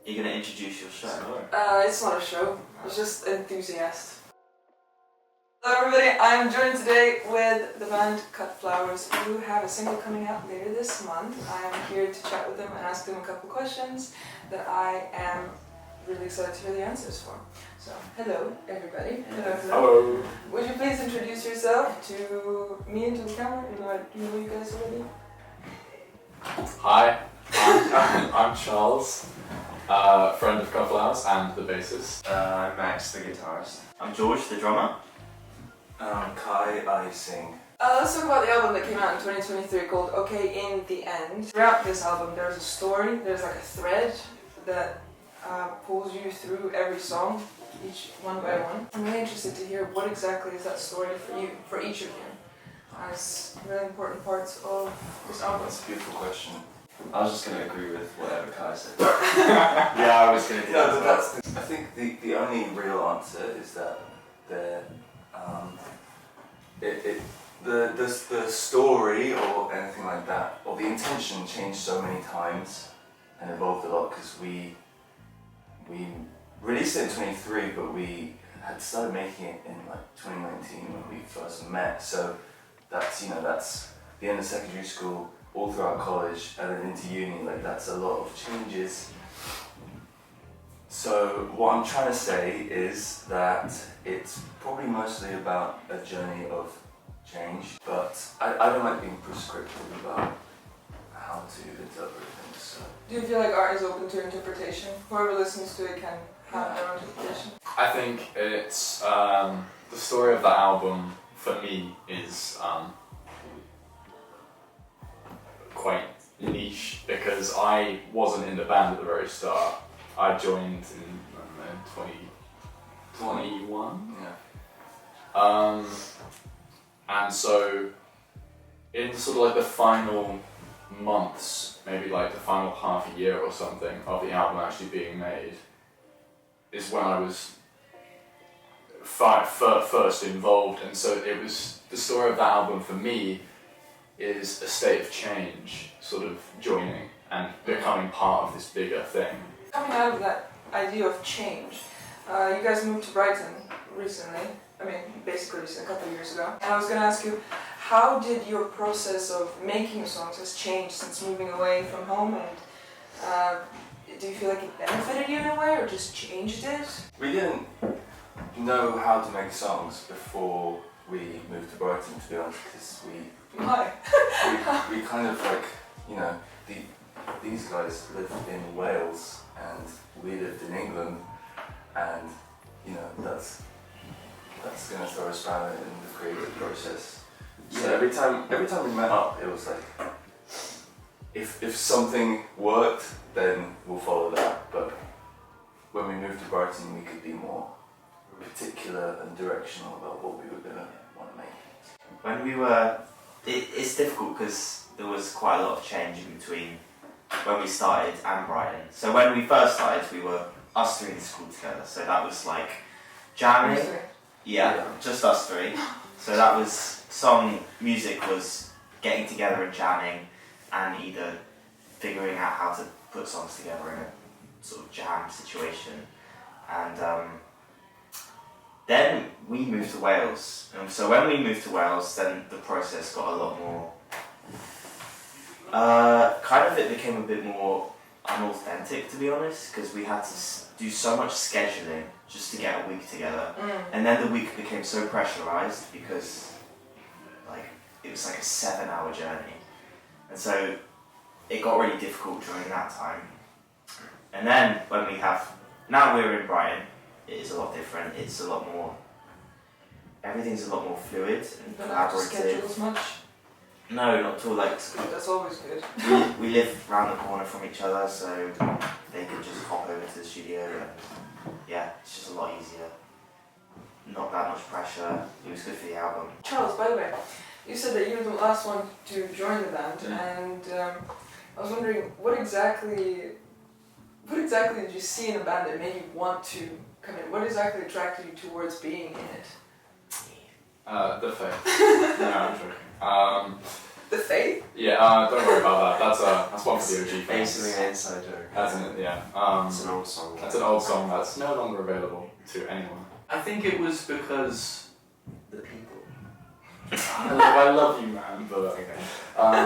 You're going to introduce your show? It's not a show, it's just Enthusiast. Hello everybody, I'm joined today with the band Cutflowers, who have a single coming out later this month. I am here to chat with them and ask them a couple questions that I am really excited to hear the answers for. So, hello everybody. Hello. Would you please introduce yourself to me and to the camera? Do you know you guys already? Hi, I'm Charles, friend of Cutflowers and the bassist. I'm Max, the guitarist. I'm George, the drummer. Kai, I sing. Let's talk about the album that came out in 2023 called Okay in the End. Throughout this album there's a story, there's like a thread that pulls you through every song, each one by one. I'm really interested to hear what exactly is that story for you, for each of you, as really important parts of this album. That's a beautiful question. I was just going to agree with whatever Kai said. Yeah, I was going to do that. But I think the only real answer is that the story or anything like that, or the intention changed so many times and evolved a lot, because we released it in 23, but we had started making it in like 2019 when we first met. So that's the end of secondary school, all throughout college, and then into uni. Like, that's a lot of changes. So what I'm trying to say is that it's probably mostly about a journey of change, but I don't like being prescriptive about how to interpret things. So. Do you feel like art is open to interpretation? Whoever listens to it can have their own interpretation? I think it's, the story of that album for me is quite niche, because I wasn't in the band at the very start. I joined in, I don't know, 2021? Yeah. And so in sort of like the final months, maybe like the final half a year or something of the album actually being made, is when I was first involved. And so it was, the story of that album for me is a state of change, sort of joining and becoming part of this bigger thing. Coming out of that idea of change, you guys moved to Brighton recently. I mean, basically a couple of years ago. And I was going to ask you, how did your process of making songs has changed since moving away from home? And do you feel like it benefited you in a way, or just changed it? We didn't know how to make songs before we moved to Brighton, to be honest, because we kind of like, you know, these guys lived in Wales and we lived in England, and you know, that's going to throw a spanner in the creative process. So every time we met up, it was like, if something worked, then we'll follow that. But when we moved to Brighton, we could be more particular and directional about what we were going to want to make. When we were, it's difficult because there was quite a lot of change in between when we started and Brighton. So when we first started, we were us three in school together. So that was like jamming. Yeah, just us three. So that was music was getting together and jamming, and either figuring out how to put songs together in a sort of jam situation. And then we moved to Wales. And so when we moved to Wales, then the process got a lot more, it became a bit more unauthentic, to be honest, because we had to do so much scheduling just to get a week together. And then the week became so pressurized because it was like a 7-hour journey. And so it got really difficult during that time. And then now we're in Brighton, it is a lot different. It's a lot more, everything's a lot more fluid and don't have to collaborative. schedule as much? No, not at all. That's always good. we live around the corner from each other, so they could just hop over to the studio, and yeah, it's just a lot easier. Not that much pressure. It was good for the album. Charles, by the way, you said that you were the last one to join the band, and I was wondering what exactly did you see in the band that made you want to come in? What exactly attracted you towards being in it? The faith. No, I'm joking. The Faith? Yeah, don't worry about that. That's one for the OG fans. Basically an inside joke. That's it, yeah. It's an old song. That's an old song that's no longer available to anyone. I think it was because The people. I love you, man, but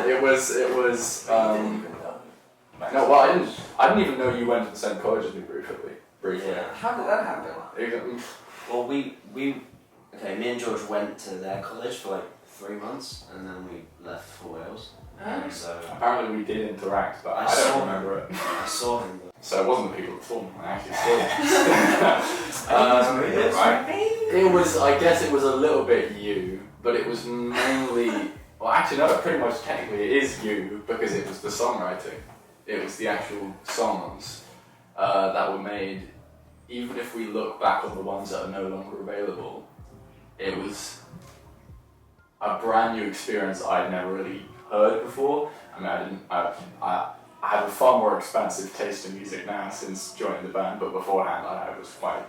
it was. You didn't even know. No, well, I didn't even know you went to the same college as me briefly. Yeah. How did that happen? Well, me and George went to their college for like 3 months, and then we left for Wales. And so Apparently we did interact, but I saw don't him. remember it. I saw him. So it wasn't the people that saw me, I actually saw them. It was, I guess it was a little bit you, but it was mainly, well actually no, pretty much technically it is you, because it was the songwriting. It was the actual songs that were made. Even if we look back on the ones that are no longer available, it was a brand new experience I'd never really heard before. I mean, I have a far more expansive taste in music now since joining the band, but beforehand I was quite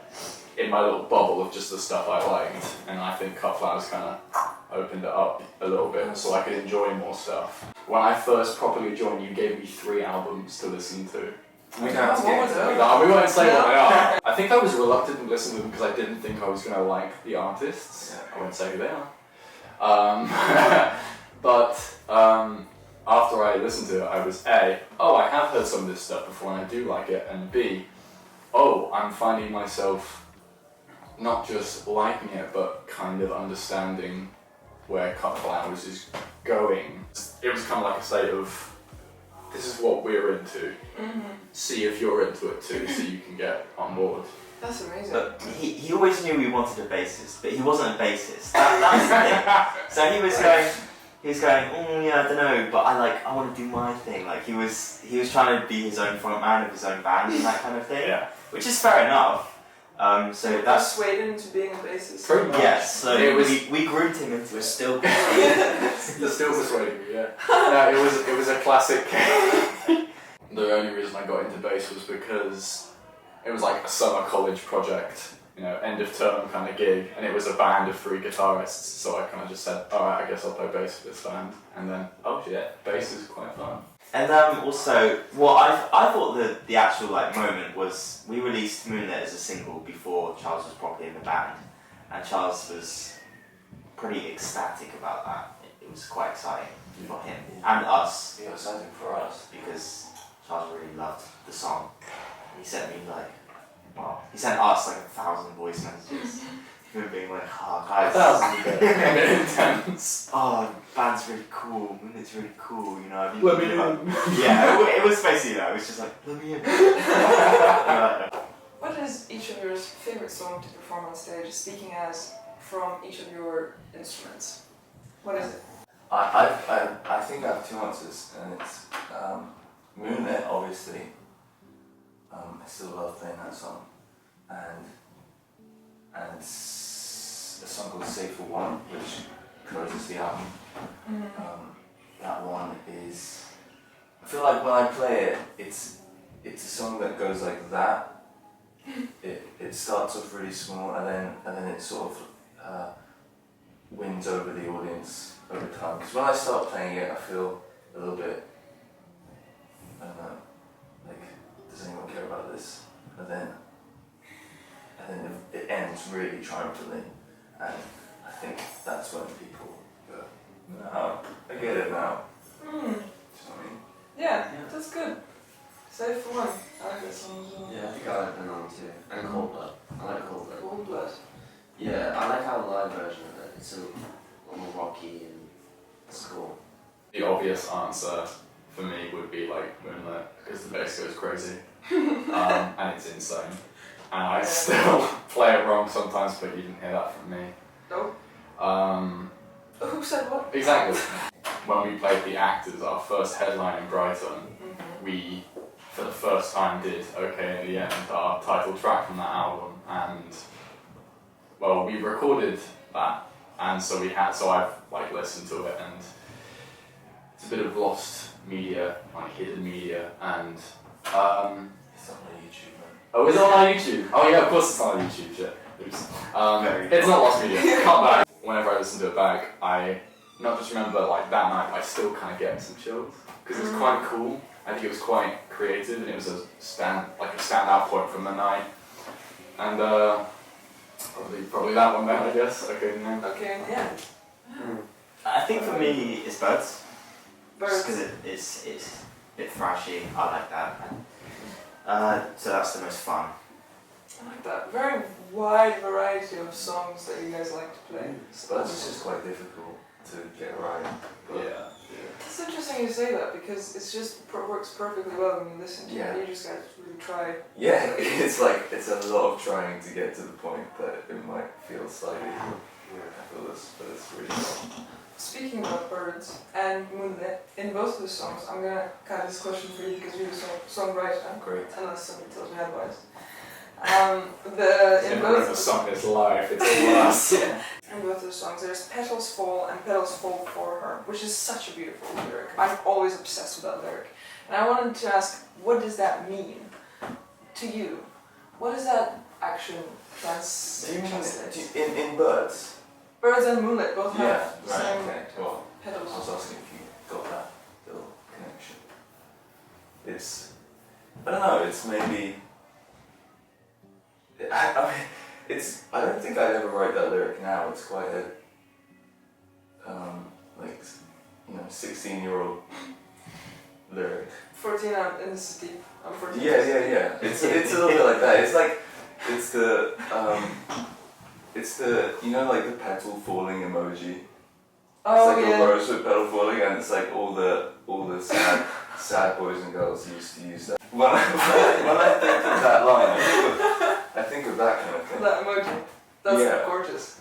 in my little bubble of just the stuff I liked, and I think Cutflowers kind of opened it up a little bit so I could enjoy more stuff. When I first properly joined, you gave me 3 albums to listen to. We don't have to get into that. No, we won't say what they are. I think I was reluctant to listen to them because I didn't think I was going to like the artists. Yeah. I won't say who they are. But after I listened to it, I was A, oh, I have heard some of this stuff before and I do like it, and B, oh, I'm finding myself not just liking it, but kind of understanding where Cutflowers is going. It was kind of like a state of, this is what we're into. See if you're into it too, so you can get on board. That's amazing. But he always knew we wanted a bassist, but he wasn't a bassist. That's the thing. So he was going, oh yeah, I don't know, but I want to do my thing. Like he was trying to be his own frontman of his own band and that kind of thing. Yeah. Which is fair enough. So that's persuaded into being a bassist. Pretty much. yes. So It was- we groomed him into We're it. still You're still persuading me, yeah. No, it was a classic. The only reason I got into bass was because it was like a summer college project, you know, end of term kind of gig, and it was a band of 3 guitarists, so I kind of just said, alright, I guess I'll play bass for this band, and then, oh shit, bass is quite fun. And also, well, I thought the actual like moment was we released Moonlit as a single before Charles was properly in the band, and Charles was pretty ecstatic about that. It was quite exciting for him and us Yeah, something for us. because Charles really loved the song. He sent me like, well, he sent us like 1,000 voice messages. Him being like, oh guys, 1,000 a bit intense. oh, band's really cool, Moonlit's really cool, you know. Have you Let me thought in. about-" Yeah, it was basically that. It was just like, let me in. What is each of your favorite song to perform on stage, speaking as from each of your instruments? What is it? I think I have 2 answers, and it's Moonlit, obviously. I still love playing that song, and a song called Save for One, which closes the album. That one is, I feel like when I play it, it's a song that goes like that. It starts off really small, and then it sort of wins over the audience over time. Because when I start playing it, I feel a little bit, I don't know, like, does anyone care about this? And then it ends really triumphantly, and I think that's when people go, no, I get it now. Do you know what I mean? Yeah, that's good. Save for One. I like that song as well. Yeah, I think I like that one too. And Cold Blood. I like Cold Blood. Cold Blood. Yeah, I like how the live version of it. It's a little more rocky and it's cool. The obvious answer for me would be like Moonlit, because the bass goes crazy. And it's insane. And I still play it wrong sometimes, but you didn't hear that from me. No. Who said what? Exactly. When we played The Actors, our first headline in Brighton, we, for the first time, did OK in the End, our title track from that album, and, well, we recorded that, and so I've, like, listened to it, and it's a bit of lost media, like, hidden media, and, It's on my YouTube, man. oh, is it on our YouTube? Oh yeah, of course it's on our YouTube, shit. Oops. It's not lost media, cut back. Whenever I listen to it back, I not just remember like that night, I still kind of get some chills because it's quite cool. I think it was quite creative, and it was a standout point from the night. And probably that one then, I guess. Okay, no. Okay, yeah. I think for me, it's birds. Birds. Because it's a bit thrashy. I like that. So that's the most fun. I like that. Very wide variety of songs that you guys like to play. Spurs is just quite difficult to get right. But Yeah. It's interesting you say that because it's just works perfectly well when you listen to Yeah. it. You just gotta really try. yeah, it's like it's a lot of trying to get to the point that it might feel slightly effortless, but it's really fun. Speaking about birds and moonlit, in both of the songs, I'm gonna cut this question for you because you're the songwriter, Great. unless somebody tells me otherwise. In both The of song is live. It's a blast. in both of the songs, there's petals fall and petals fall for her, which is such a beautiful lyric. I'm always obsessed with that lyric, and I wanted to ask, what does that mean to you? What does that action Do you mean translate? in birds? Birds and moonlit both have Yeah, the right, same okay. Well, I petals. was asking if you got that little connection. It's, I don't know, it's maybe, I mean, it's, I don't think I'd ever write that lyric now. It's quite a, like, 16-year-old lyric. 14 out in the city. I'm 14. Yeah. It's a little bit like that. It's like, it's the, like the petal falling emoji. Oh, It's like yeah. a rose with petal falling, and it's like all the sad boys and girls used to use that. When I think of that line, I think of that kind of thing. That emoji. That's Yeah. gorgeous.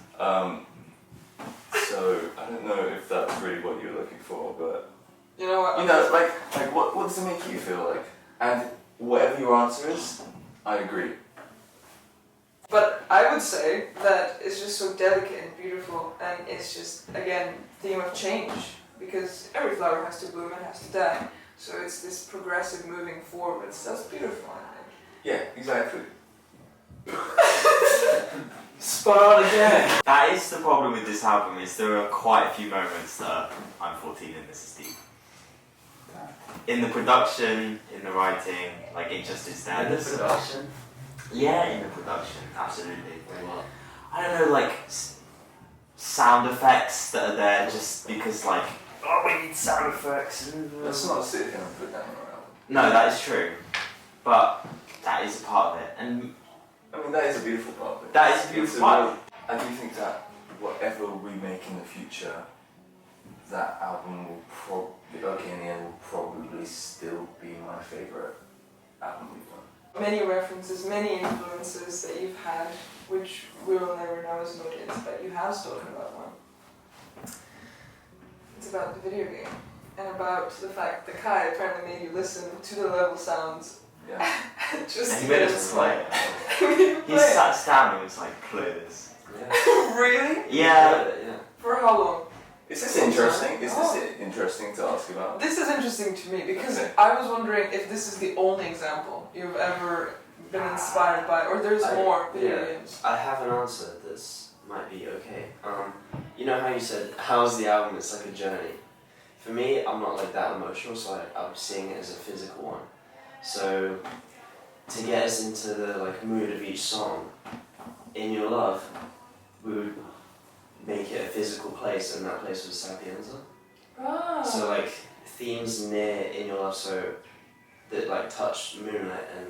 So I don't know if that's really what you're looking for, but You know what? like what does it make you feel like? And whatever your answer is, I agree. But I would say that it's just so delicate and beautiful, and it's just, again, theme of change, because every flower has to bloom and has to die. So it's this progressive moving forwards. That's beautiful, I think. Yeah, exactly. Spot on again. That is the problem with this album. Is there are quite a few moments that I'm 14 and this is deep. In the production, in the writing, like it just is there. In the production. Yeah, in the production, absolutely. I don't know, like sound effects that are there just because, like, oh, we need sound effects. Let's not sit here and put down our album. No, that is true, but that is a part of it, and I mean, that is a beautiful part of it. that is a beautiful part. I do think that whatever we make in the future, that album will probably, in the end, will probably still be my favourite album we've done. Many references, many influences that you've had, which we will never know as an audience, but you have spoken about one. It's about the video game, and about the fact that Kai apparently made you listen to the level sounds. Yeah. Just And to he made get us it play. right. He sat us down and was like, play this. Yeah. Really? Yeah. Yeah. For how long? Is this interesting? Is this interesting to ask about? This is interesting to me because Okay. I was wondering if this is the only example you've ever been inspired by, or there's more video games. I have an answer that's might be okay. You know how you said, how's the album? It's like a journey. For me, I'm not like that emotional, so I'm seeing it as a physical one. So to get us into the like mood of each song, In Your Love, we would make it a physical place, and that place was Sapienza. Ah. So like themes near In Your Love, so that like touch Moonlight and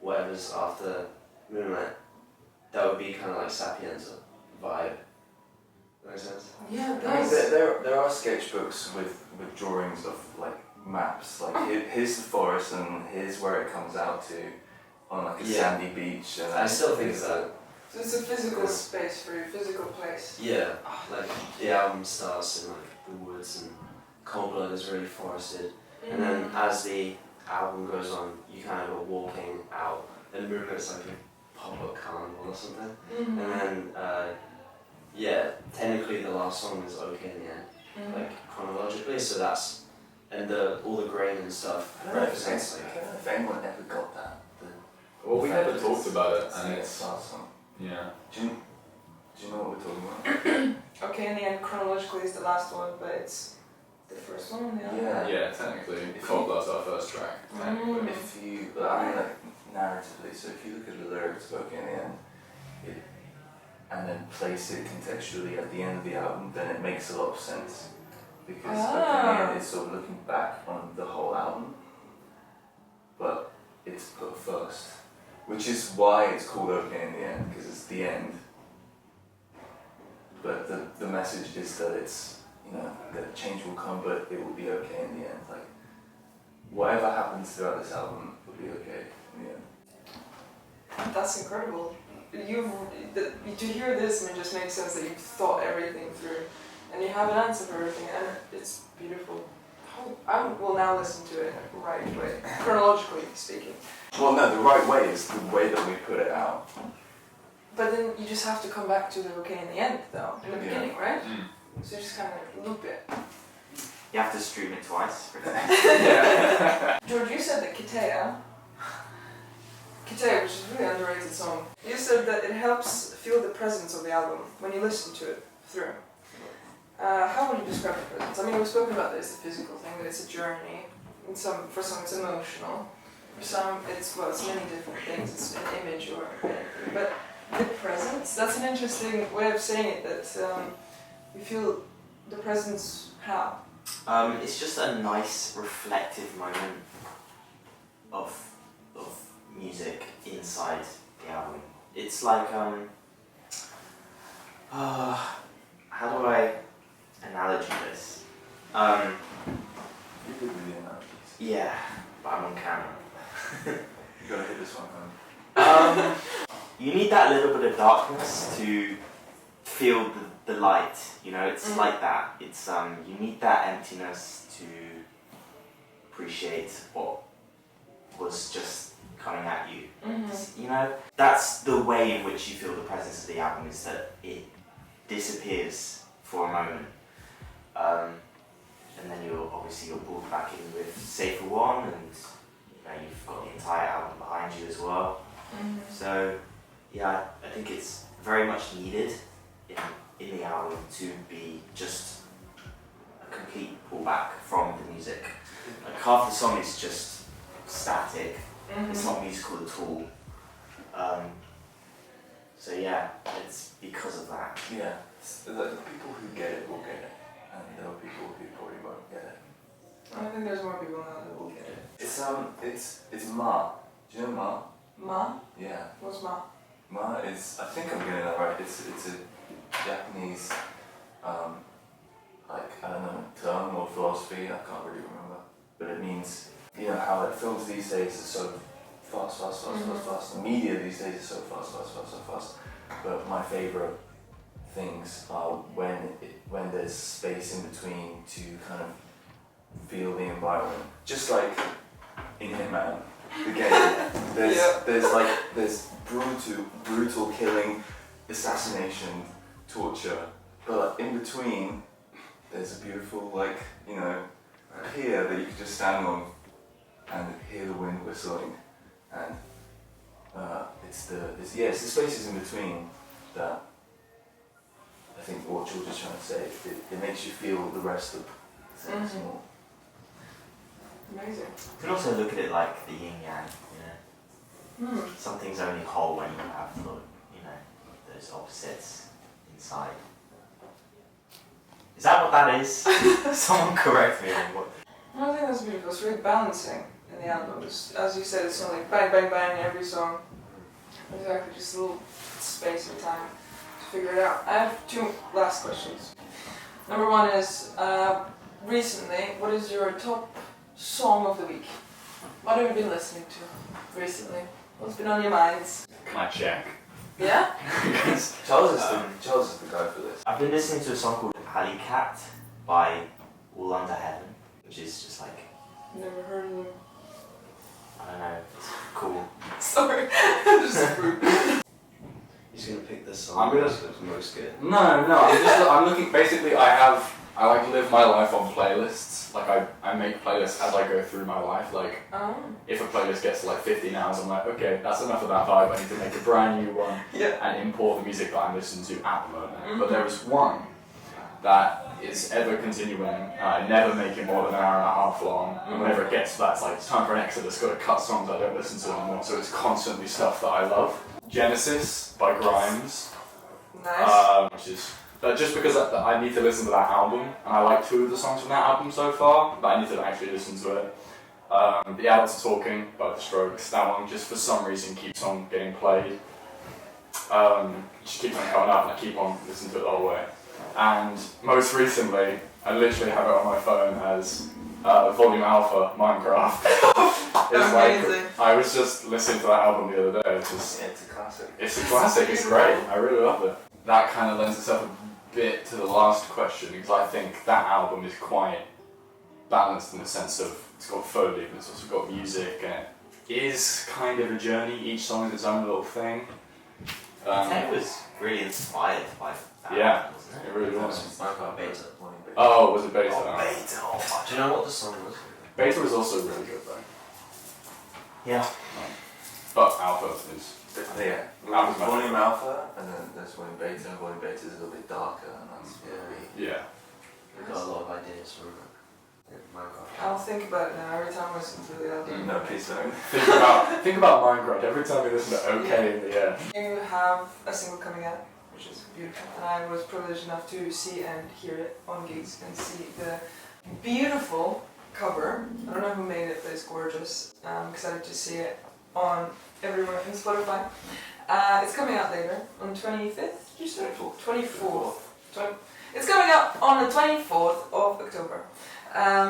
whatever's after Moonlight, that would be kind of like Sapienza vibe. That makes sense? Yeah, it I mean, does. there are sketchbooks with drawings of like maps, like here's the forest and here's where it comes out to on like a Yeah. sandy beach. And I still think it's of that. So it's a physical space for you, physical place. Yeah, like the album starts in like the woods and Cold Blood is really forested, and then as the album goes on, you kind of are walking out, and Moonlight's like a pop-up carnival or something, and then yeah, technically the last song is Okay in the End, like chronologically, so that's, and all the grain and stuff I don't know represents I like, don't know if anyone ever got that. Well, we fact never that talked about it, and it's it's last song. yeah. Do you Do you know what we're talking about? Okay, in the end, chronologically is the last one, but it's the first one on the album. Yeah. Yeah, technically, Cold Blood's our first track. Technically. If you, I mean, like, narratively, so if you look at the lyrics of Okay in the End, and then place it contextually at the end of the album, then it makes a lot of sense. Because Okay in the End is sort of looking back on the whole album, but it's put first. Which is why it's called Okay in the End, because it's the end. But the message is that it's, you know, that change will come, but it will be okay in the end. Like, whatever happens throughout this album will be okay in the end. That's incredible. To hear this, and it just makes sense that you've thought everything through, and you have an answer for everything, and it's beautiful. I will now listen to it in the right way, chronologically speaking. Well, no, the right way is the way that we put it out. But then you just have to come back to the okay in the end, though, in the Yeah. beginning, right? Mm. So you just kind of loop it. You have to stream it twice. George, you said that Ketea, which is a really underrated song, you said that it helps feel the presence of the album when you listen to it through. How would you describe the presence? I mean, we've spoken about this, the physical thing, that it's a journey. For some it's emotional. For some it's many different things. It's an image or anything. But the presence, that's an interesting way of saying it, that you feel the presence how? It's just a nice reflective moment of music inside the album. It's like how do I analogy this? You could really analogies. Yeah, but I'm on camera. You gotta hit this one home. You need that little bit of darkness to feel the light, you know, it's like that. It's you need that emptiness to appreciate what was just coming at you. You know, that's the way in which you feel the presence of the album, is that it disappears for a moment. And then you're pulled back in with Safer One, and you know, you've got the entire album behind you as well. So yeah, I think it's very much needed in the album to be just a complete pullback from the music. Like half the song is just static, it's not musical at all. So yeah, it's because of that. Yeah, the people who get it will get it, and there are people who probably won't get it. I think there's more people now that will get it. It's Ma. Do you know Ma? Ma? Yeah. What's Ma? Ma is, I think I'm getting that right. It's a Japanese, like, I don't know, term or philosophy. I can't really remember, but it means, you know, how like films these days are so fast. The media these days is so fast. But my favorite things are when there's space in between to kind of feel the environment. Just like in Hitman, the game. There's brutal killing, assassination, torture, but like, in between there's a beautiful, like, you know, pier that you can just stand on and hear the wind whistling, and it's the spaces in between that I think what George is trying to say. It makes you feel the rest of things more. Amazing. You can also look at it like the yin yang, you know. Something's only whole when you have the, you know, those opposites inside. Is that what that is? Someone correct me on what. I think that's beautiful. It's really balancing in the album. As you said, it's not like bang, bang, bang in every song. Exactly, just a little space and time to figure it out. I have two last questions. Number one is, recently, what is your top song of the week? What have you been listening to recently? What's been on your minds? Can I check? Yeah? Charles is the guy for this. I've been listening to a song called Alley Cat by All Under Heaven, which is just like, Never heard of them. I don't know, it's cool. Sorry. Just rude. He's gonna pick the I'm song gonna- that's most good. No, I'm looking, basically I I like live my life on playlists. Like I make playlists as I go through my life. Like if a playlist gets to like 15 hours, I'm like, okay, that's enough of that vibe. I need to make a brand new one and import the music that I'm listening to at the moment. But there is one that is ever continuing. I never make it more than an hour and a half long. And whenever it gets to that, it's like it's time for an exodus. Got to cut songs I don't listen to anymore. So it's constantly stuff that I love. Genesis by Grimes. Nice. Which is just because I need to listen to that album, and I like 2 of the songs from that album so far, but I need to actually listen to it. The Adults Are Talking by The Strokes, that one just for some reason keeps on getting played. It just keeps on coming up, and I keep on listening to it the whole way. And most recently, I literally have it on my phone as Volume Alpha Minecraft. Amazing. Like, I was just listening to that album the other day. It's a classic. It's a classic, it's great. I really love it. That kind of lends itself a bit to the last question, because I think that album is quite balanced in the sense of it's got foley, but it's also got music, and it is kind of a journey. Each song is its own little thing. It was really inspired by that. Yeah, wasn't it really was. Minecraft Beta. Oh, was it Beta? Oh, Beta. Oh, Do you know what the song was? Beta was also really good though. yeah. But Alpha is... Yeah. Alpha's my Volume favourite. Alpha, and then there's Volume Beta. Volume Beta is a little bit darker, and that's really... Yeah. We got a lot of ideas from Minecraft. I'll think about it now every time I listen to the album. No, please don't. Think about Minecraft every time you listen to OK in the air. You have a single coming out, which is beautiful, and I was privileged enough to see and hear it on gigs and see the beautiful cover. I don't know who made it, but it's gorgeous. I'm excited to see it on everywhere in Spotify. It's coming out later, on the 25th, did you say? 24th. It's coming out on the 24th of October.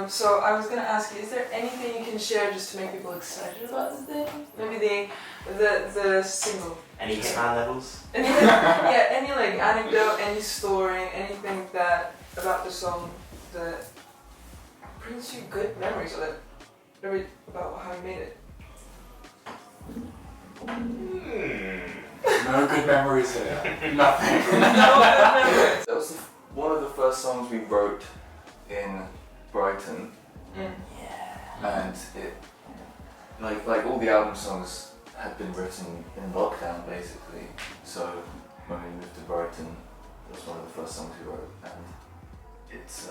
So I was going to ask you, is there anything you can share just to make people excited about the thing? Maybe the single. Any Hitman levels? Any like anecdote, any story, anything that about the song that brings you good memories of it. Maybe about how you made it. No good memories here. Nothing. No good memories. That was one of the first songs we wrote in Brighton, and it, like all the album songs had been written in lockdown basically. So when we moved to Brighton, it was one of the first songs we wrote, and it's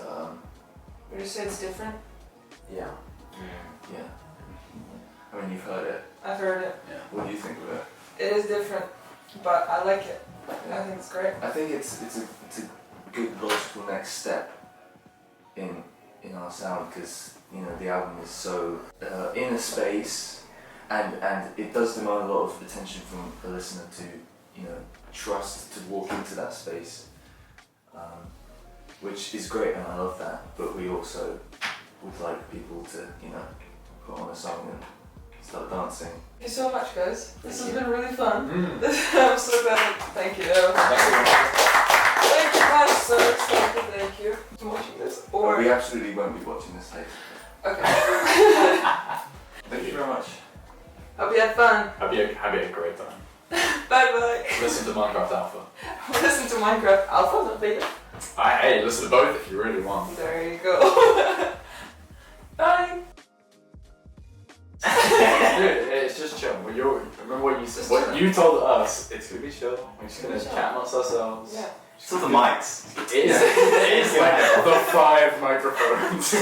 Would you say it's different? yeah. I mean, you've heard it. I've heard it. Yeah. What do you think of it? It is different, but I like it. Yeah. I think it's great. I think it's a good logical next step in our sound, because you know the album is so in a space, and it does demand a lot of attention from the listener to trust to walk into that space, which is great, and I love that. But we also would like people to put on a song and start dancing. Thank you so much, guys. This has been really fun. Mm. I'm so glad. Thank you. Thank you guys so much. Thank you for watching this. Or We absolutely won't be watching this later. okay. Thank you very much. Hope you had fun. Have you had a great time. Bye bye. Listen to Minecraft Alpha. Listen to Minecraft Alpha, not Beta. Hey, listen to both if you really want. There you go. Bye. Dude, it's just chill. Remember what you said? What you told us? It's gonna be chill. We're just gonna chat amongst ourselves. Yeah. So the mics. It is like the 5 microphones.